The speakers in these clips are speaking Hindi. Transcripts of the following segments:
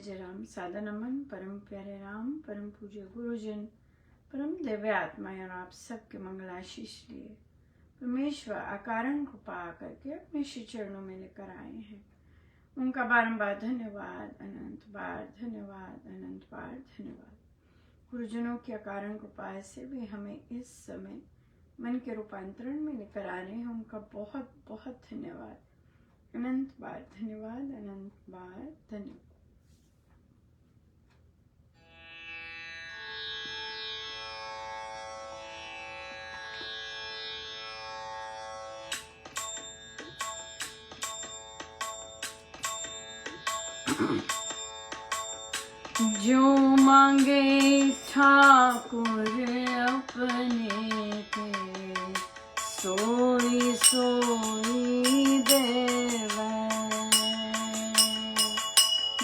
जय राम। सादा नमन परम प्यारे राम, परम पूज्य गुरुजन, परम दिव्य आत्माएं और आप सबके मंगल आशीष लिए परमेश्वर अकारण को पा करके अपने श्री चरणों में लेकर आए हैं। उनका बारंबार धन्यवाद, अनंत बार धन्यवाद, अनंत बार धन्यवाद। गुरुजनों की अकारण कृपा से भी हमें इस समय मन के रूपांतरण में लेकर आ रहे हैं। उनका बहुत बहुत धन्यवाद, अनंत बार धन्यवाद, अनंत बार धन्यवाद। जो मांगे ठाकुर अपने के, सोई सोई देवै।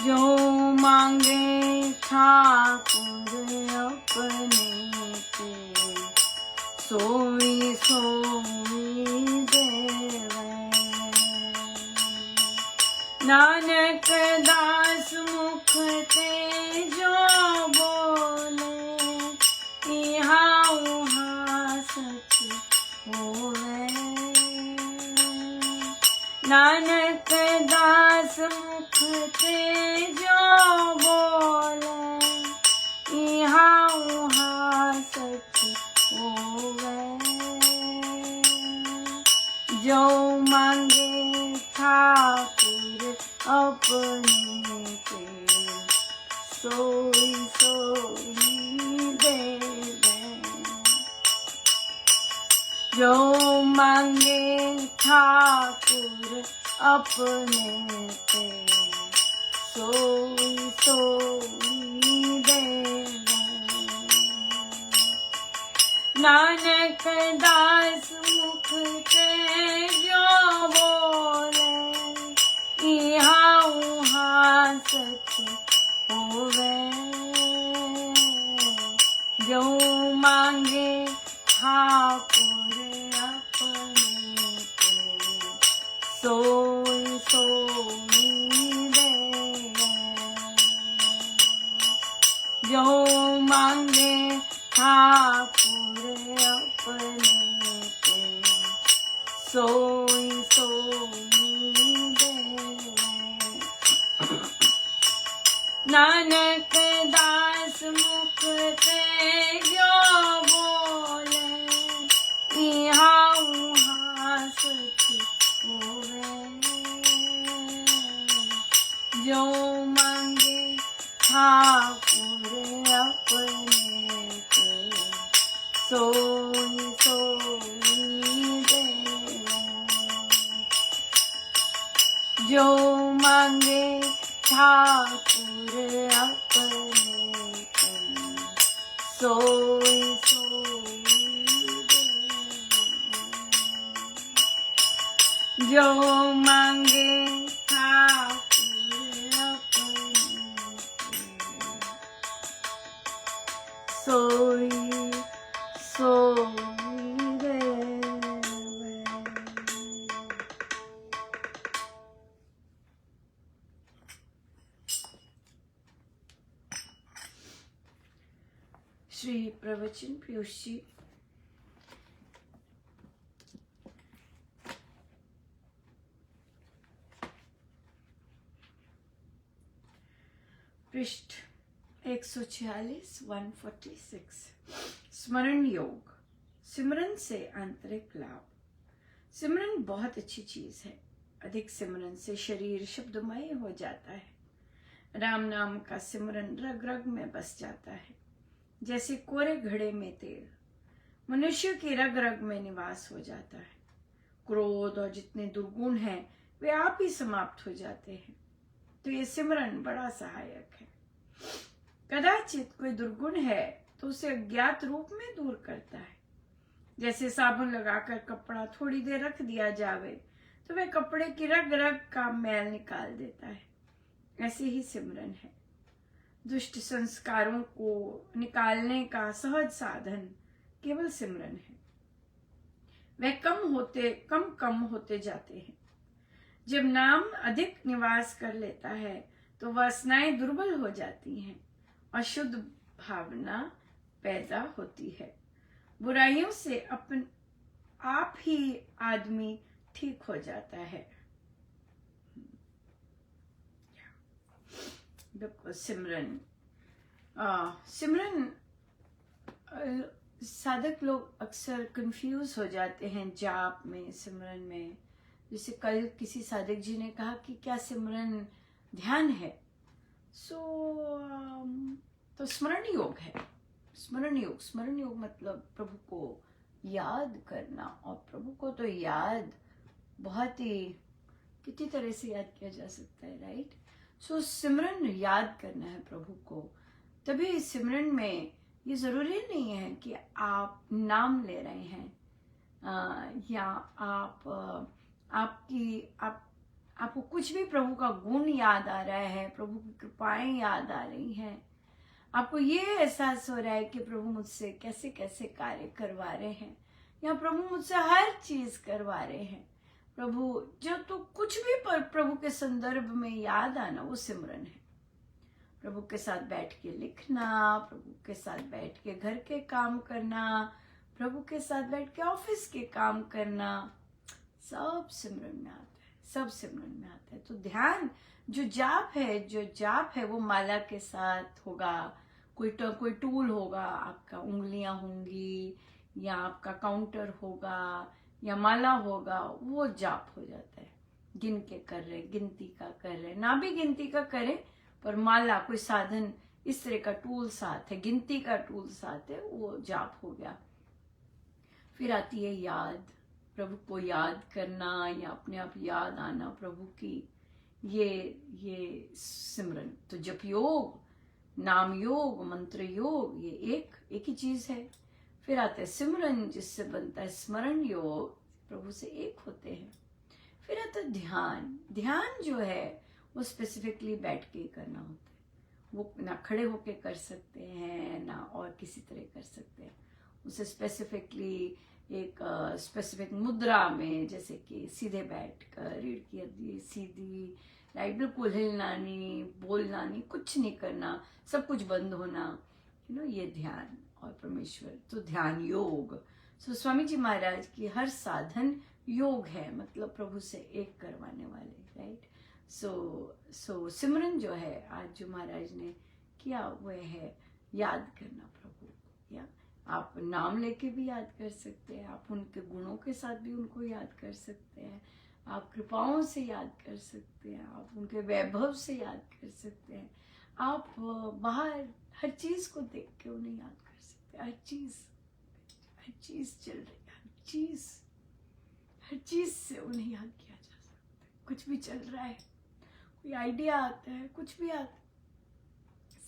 जो मांगे ठाकुर अपने के, सोई सोई देवै। नानक दास मुख ते जो बोले, इहाँ उहाँ सच होवे। नानक दास मुख ते जो बोले, इहाँ उहाँ सच होवे। जो मांगे ठाकुर अपने के, सोई सोई देवै। जो मांगे ठाकुर अपने के, सोई सोई देवै। नानक दास मुख ते जो बोले, इहाँ उहाँ सच होवे। जो मांगे ठाकुर अपने के, सोई सोई देवै। जो मांगे ठाकुर अपने के, सोई सोई देवै। नानक दास मुख ते जो बोले, इहाँ उहाँ सच होवे। जो मांगे ठाकुर अपने के, सोई सोई देवै। जो मांगे ठाकुर अपने के, सोई सोई देवै। जो मांगे ठाकुर अपने के, सोई सोई देवै। श्री प्रवचन पीयूष जी पृष्ठ 146 146। स्मरण योग, सिमरन से आंतरिक लाभ। सिमरन बहुत अच्छी चीज है। अधिक सिमरन से शरीर शब्दमय हो जाता है। राम नाम का सिमरन रग रग में बस जाता है, जैसे कोरे घड़े में तेल। मनुष्य की रग रग में निवास हो जाता है। क्रोध और जितने दुर्गुण हैं वे आप ही समाप्त हो जाते हैं। तो ये सिमरन बड़ा सहायक है। कदाचित कोई दुर्गुण है तो उसे अज्ञात रूप में दूर करता है। जैसे साबुन लगाकर कपड़ा थोड़ी देर रख दिया जावे तो वह कपड़े की रग रग का मैल निकाल देता है। ऐसे ही सिमरन है। दुष्ट संस्कारों को निकालने का सहज साधन केवल सिमरन है। वह कम होते जाते हैं। जब नाम अधिक निवास कर लेता है तो वासनाएं दुर्बल हो जाती हैं और शुद्ध भावना पैदा होती है। बुराइयों से अपन आप ही आदमी ठीक हो जाता है। देखो सिमरन, सिमरन साधक लोग अक्सर कंफ्यूज हो जाते हैं जाप में, सिमरन में। जैसे कल किसी साधक जी ने कहा कि क्या सिमरन ध्यान है? तो स्मरण योग है। स्मरण योग मतलब प्रभु को याद करना, और प्रभु को तो याद बहुत ही कितनी तरह से याद किया जा सकता है, राइट? सो सिमरन याद करना है प्रभु को। तभी सिमरन में ये जरूरी नहीं है कि आप नाम ले रहे हैं या आपको कुछ भी प्रभु का गुण याद आ रहा है, प्रभु की कृपाएं याद आ रही हैं, आपको ये एहसास हो रहा है कि प्रभु मुझसे कैसे कैसे कार्य करवा रहे हैं, या प्रभु मुझसे हर चीज करवा रहे हैं। प्रभु जो तो कुछ भी प्रभु के संदर्भ में याद आना, वो सिमरन है। प्रभु के साथ बैठ के लिखना, प्रभु के साथ बैठ के घर के काम करना, प्रभु के साथ बैठ के ऑफिस के काम करना, सब सिमरन में आता है, सब सिमरन में आता है। तो ध्यान जो जाप है वो माला के साथ होगा, कोई टूल होगा, आपका उंगलियां होंगी या आपका काउंटर होगा या माला होगा, वो जाप हो जाता है। गिन के कर रहे, गिनती का कर रहे, ना भी गिनती का करें पर माला कोई साधन इस तरह का टूल साथ है, गिनती का टूल साथ है, वो जाप हो गया। फिर आती है याद, प्रभु को याद करना या अपने आप याद आना प्रभु की, ये सिमरन। तो जप योग, नाम योग, मंत्र योग, ये एक ही चीज है। फिर आता है सिमरन, जिससे बनता है स्मरण योग, प्रभु से एक होते हैं। फिर आता है ध्यान जो है वो स्पेसिफिकली बैठ के करना होता है। वो ना खड़े होके कर सकते हैं ना और किसी तरह कर सकते हैं। उसे स्पेसिफिकली एक स्पेसिफिक मुद्रा में, जैसे कि सीधे बैठकर, रीढ़ की हड्डी सीधी, राइट, बिल्कुल हिलना नहीं, बोलना नहीं, कुछ नहीं करना, सब कुछ बंद होना, ये ध्यान और परमेश्वर। तो ध्यान योग। सो स्वामी जी महाराज की हर साधन योग है, मतलब प्रभु से एक करवाने वाले, राइट। सो सिमरन जो है आज जो महाराज ने किया वह है याद करना प्रभु को। या आप नाम लेके भी याद कर सकते हैं, आप उनके गुणों के साथ भी उनको याद कर सकते हैं, आप कृपाओं से याद कर सकते हैं, आप उनके वैभव से याद कर सकते हैं, आप बाहर हर चीज को देख के उन्हें याद कर सकते हैं। हर चीज चल रही है, हर चीज से उन्हें याद किया जा सकता है। कुछ भी चल रहा है, कोई आइडिया आता है, कुछ भी आता है,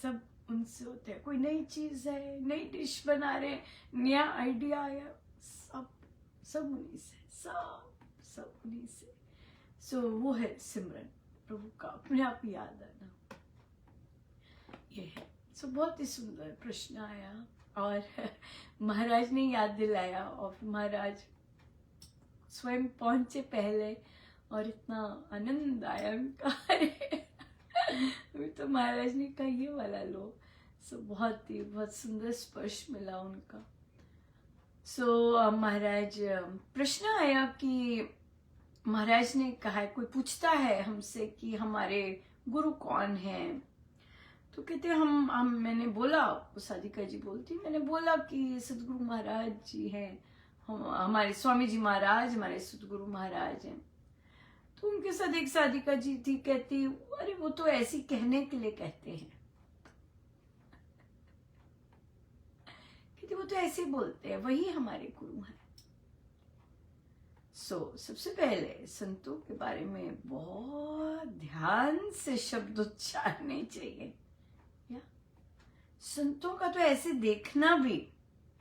सब उनसे होते हैं। कोई नई चीज है, नई डिश बना रहे, नया आइडिया आया, सब उन्हीं से, सब उन्हीं से। सो वो है सिमरन, प्रभु का अपने आप याद आना, ये है। सो बहुत ही सुंदर प्रश्न आया और महाराज ने याद दिलाया, और महाराज स्वयं पहुंचे पहले और इतना आनंद आया उनका। अभी तो महाराज ने कहा ये वाला लो। सो बहुत सुंदर स्पर्श मिला उनका। सो महाराज, प्रश्न आया कि महाराज ने कहा, कोई पूछता है हमसे कि हमारे गुरु कौन हैं, तो कहते हम मैंने बोला, साधिका जी बोलती, मैंने बोला कि सदगुरु महाराज जी हैं, हमारे स्वामी जी महाराज हमारे सदगुरु महाराज हैं। तो उनके साथ एक साधिका जी थी, कहती अरे वो तो ऐसी कहने के लिए कहते हैं, कहती वो तो ऐसे बोलते हैं, वही हमारे गुरु हैं। सबसे पहले संतों के बारे में बहुत ध्यान से शब्द उच्चारने चाहिए। या संतों का तो ऐसे देखना भी,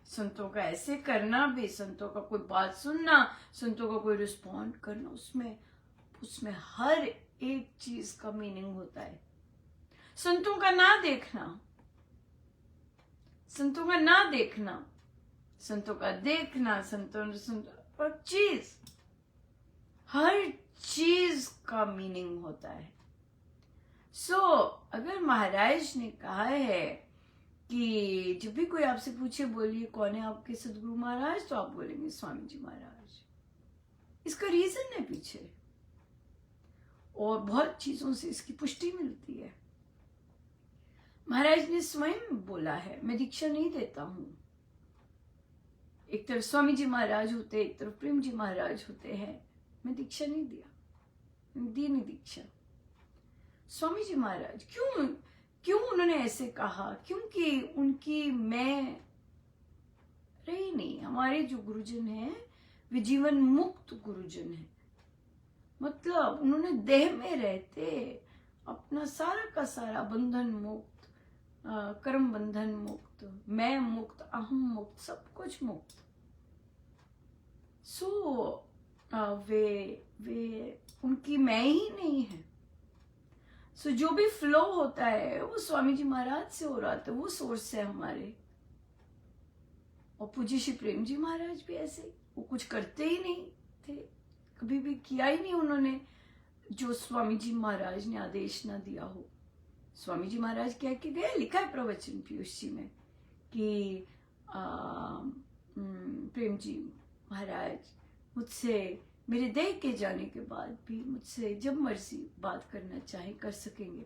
संतों का ऐसे करना भी, संतों का कोई बात सुनना, संतों का कोई रिस्पॉन्ड करना, उसमें हर एक चीज का मीनिंग होता है। संतों का ना देखना, संतों का ना देखना, संतों का देखना, संतों पर चीज, हर चीज का मीनिंग होता है। सो अगर महाराज ने कहा है कि जब भी कोई आपसे पूछे बोलिए कौन है आपके सदगुरु महाराज, तो आप बोलेंगे स्वामी जी महाराज। इसका रीजन है पीछे, और बहुत चीजों से इसकी पुष्टि मिलती है। महाराज ने स्वयं बोला है, मैं दीक्षा नहीं देता हूं। एक तरफ स्वामी जी महाराज होते, एक तरफ प्रेम जी महाराज होते हैं, मैं दीक्षा नहीं दिया, दी नहीं दीक्षा। स्वामी जी महाराज क्यों उन्होंने ऐसे कहा? क्योंकि उनकी मैं रही नहीं। हमारे जो गुरुजन हैं वे जीवन मुक्त गुरुजन हैं, मतलब उन्होंने देह में रहते अपना सारा का सारा बंधन मुक्त, कर्म बंधन मुक्त, मैं मुक्त, अहम मुक्त, सब कुछ मुक्त। सो वे उनकी मैं ही नहीं है। सो जो भी फ्लो होता है वो स्वामी जी महाराज से हो रहा था, वो सोर्स है हमारे। और पूज्य श्री प्रेम जी महाराज भी ऐसे, वो कुछ करते ही नहीं थे, कभी भी किया ही नहीं उन्होंने जो स्वामी जी महाराज ने आदेश ना दिया हो। स्वामी जी महाराज कह के गए, लिखा है प्रवचन पीयूष जी में कि प्रेम जी महाराज मुझसे मेरे देह के जाने के बाद भी मुझसे जब मर्जी बात करना चाहे कर सकेंगे।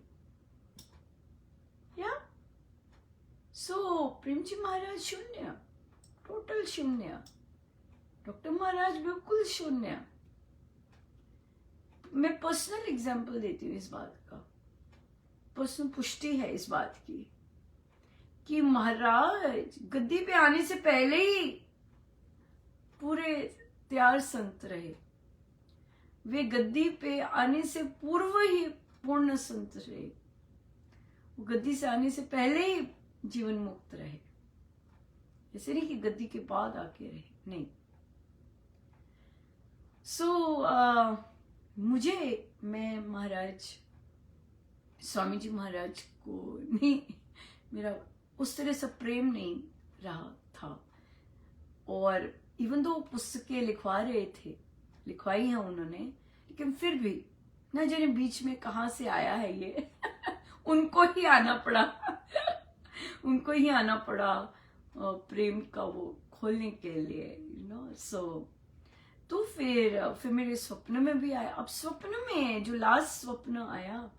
या सो प्रेम जी महाराज शून्य, टोटल शून्य। डॉक्टर महाराज बिल्कुल शून्य। मैं पर्सनल एग्जांपल देती हूँ इस बात का, पर्सनल पुष्टि है इस बात की कि महाराज गद्दी पे आने से पहले ही पूरे तैयार संत रहे, वे गद्दी पे आने से पूर्व ही पूर्ण संत रहे, वो गद्दी से आने से पहले ही जीवन मुक्त रहे। ऐसे नहीं कि गद्दी के बाद आके रहे, नहीं। मैं महाराज स्वामी जी महाराज को नहीं, मेरा उस तरह से प्रेम नहीं रहा था। और इवन दो पुस्तकें लिखवा रहे थे, लिखवाई है उन्होंने, लेकिन फिर भी न जाने बीच में कहाँ से आया है ये उनको ही आना पड़ा उनको ही आना पड़ा प्रेम का वो खोलने के लिए, सो तो फिर मेरे स्वप्न में भी आया। अब स्वप्न में जो लास्ट स्वप्न आया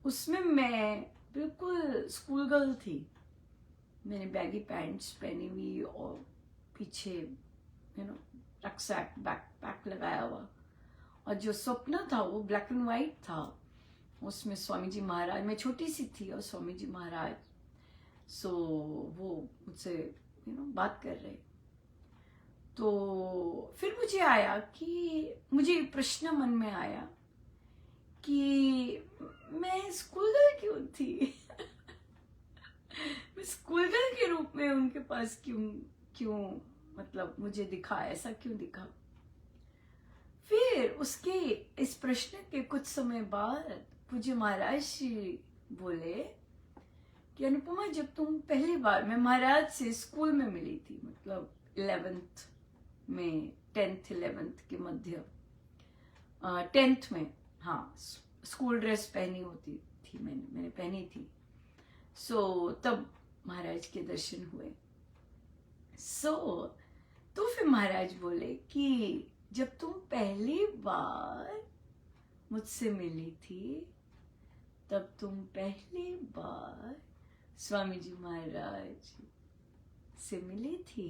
उसमें मैं बिल्कुल स्कूल गर्ल थी, मैंने बैगी पैंट्स पहनी हुई और पीछे रक्सैक बैकपैक लगाया हुआ, और जो स्वप्न था वो ब्लैक एंड व्हाइट था। उसमें स्वामी जी महाराज, मैं छोटी सी थी और स्वामी जी महाराज वो मुझसे बात कर रहे। तो फिर मुझे प्रश्न मन में आया कि मैं स्कूल गर्ल क्यों थी मैं स्कूल गर्ल के रूप में उनके पास क्यों मतलब मुझे दिखा, ऐसा क्यों दिखा। फिर उसके इस प्रश्न के कुछ समय बाद पूज्य महाराज जी बोले कि अनुपमा, जब तुम पहली बार, मैं महाराज से स्कूल में मिली थी, मतलब 11th में, 10th 11th के मध्य, 10th में, हाँ, स्कूल ड्रेस पहनी होती थी, मैंने पहनी थी। तब महाराज के दर्शन हुए। तो फिर महाराज बोले कि जब तुम पहली बार मुझसे मिली थी तब तुम पहली बार स्वामी जी महाराज से मिली थी।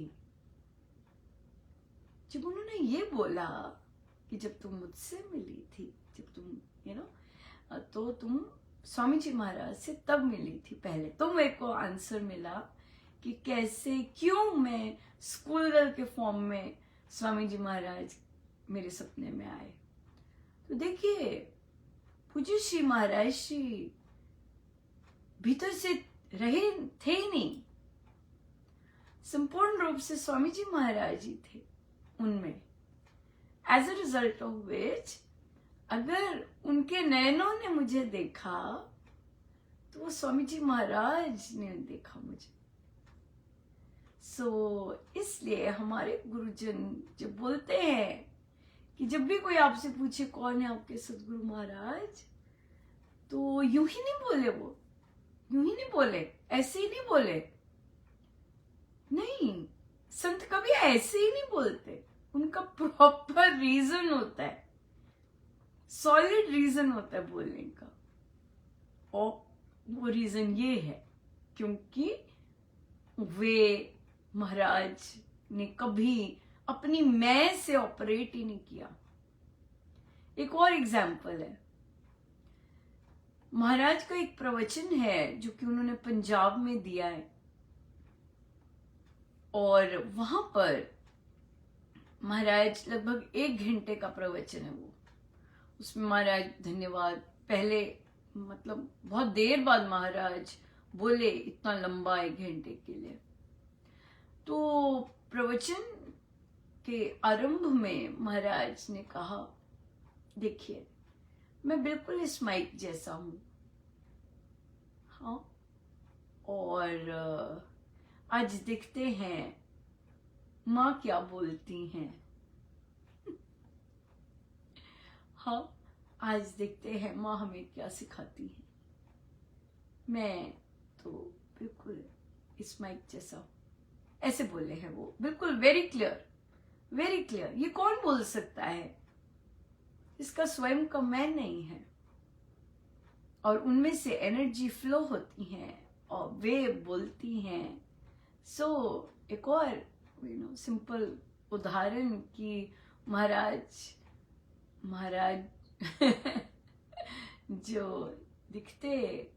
जब उन्होंने ये बोला कि जब तुम मुझसे मिली थी, जब तुम तो तुम स्वामी जी महाराज से तब मिली थी पहले, तो मेरे को आंसर मिला कि कैसे, क्यों मैं स्कूल गर्ल के फॉर्म में स्वामी जी महाराज मेरे सपने में आए। तो देखिए, पूज्य श्री महाराज श्री भीतर से रहे थे ही नहीं, संपूर्ण रूप से स्वामी जी महाराज ही थे उनमें। As a result of which, अगर उनके नयनों ने मुझे देखा तो वो स्वामी जी महाराज ने देखा मुझे। इसलिए हमारे गुरुजन जब बोलते हैं कि जब भी कोई आपसे पूछे कौन है आपके सदगुरु महाराज, तो यूं ही नहीं बोले, वो यूं ही नहीं बोले, ऐसे ही नहीं बोले। नहीं, संत कभी ऐसे ही नहीं बोलते, उनका प्रॉपर रीजन होता है, सॉलिड रीजन होता है बोलने का। और वो रीजन ये है क्योंकि वे महाराज ने कभी अपनी मैं से ऑपरेट ही नहीं किया। एक और एग्जाम्पल है, महाराज का एक प्रवचन है जो कि उन्होंने पंजाब में दिया है, और वहां पर महाराज लगभग 1 घंटे का प्रवचन है वो। उसमें महाराज धन्यवाद, पहले मतलब बहुत देर बाद महाराज बोले इतना लंबा 1 घंटे के लिए। तो प्रवचन के आरंभ में महाराज ने कहा, देखिए मैं बिल्कुल इस माइक जैसा हूं, हाँ, और आज देखते हैं माँ क्या बोलती हैं, हाँ, आज देखते हैं माँ हमें क्या सिखाती है। मैं तो बिल्कुल इस माइक जैसा हूं, ऐसे बोले हैं वो, बिल्कुल वेरी क्लियर, वेरी क्लियर। ये कौन बोल सकता है, इसका स्वयं का मैं नहीं है, और उनमें से एनर्जी फ्लो होती है और वे बोलती हैं। सो एक और सिंपल उदाहरण कि महाराज जो दिखते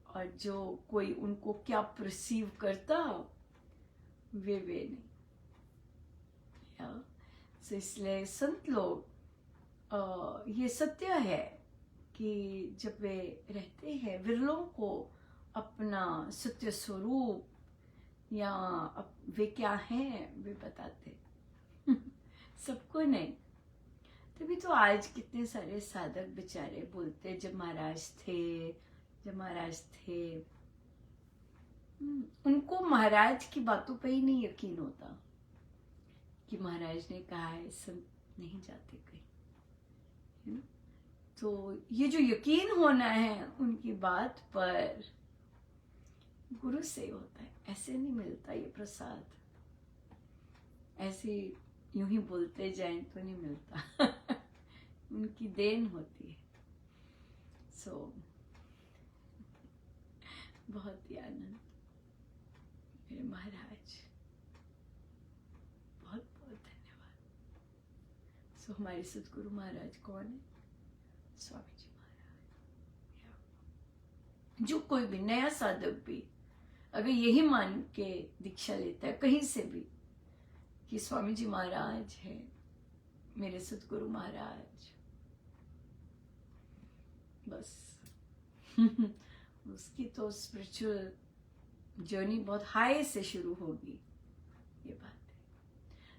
और जो कोई उनको क्या परसीव करता, वे नहीं। सो इसलिए संत लोग, ये सत्य है कि जब वे रहते हैं, विरलों को अपना सत्य स्वरूप या वे क्या हैं वे बताते सबको नहीं। तभी तो आज कितने सारे साधक बेचारे बोलते जब महाराज थे, उनको महाराज की बातों पे ही नहीं यकीन होता कि महाराज ने कहा है संत नहीं जाते कहीं, तो ये जो यकीन होना है उनकी बात पर, गुरु से होता है, ऐसे नहीं मिलता ये प्रसाद, ऐसे यूं ही बोलते जाएं तो नहीं मिलता उनकी देन होती है। सो बहुत ही आनंद, मेरे महाराज, बहुत बहुत धन्यवाद। सो हमारे सतगुरु महाराज कौन है? स्वामी जी महाराज। जो कोई भी नया साधक भी अगर यही मान के दीक्षा लेता है कहीं से भी कि स्वामी जी महाराज है मेरे सतगुरु महाराज, बस उसकी तो स्पिरिचुअल जर्नी बहुत हाई से शुरू होगी, ये बात है।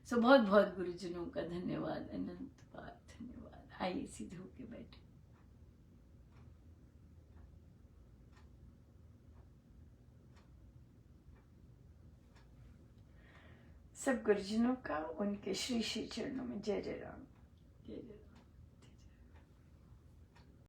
सो बहुत बहुत गुरुजनों का धन्यवाद, अनंत बार धन्यवाद। आइए सीधे होके बैठे। सब गुरुजनों का उनके श्री श्री चरणों में जय जय राम, जय जय।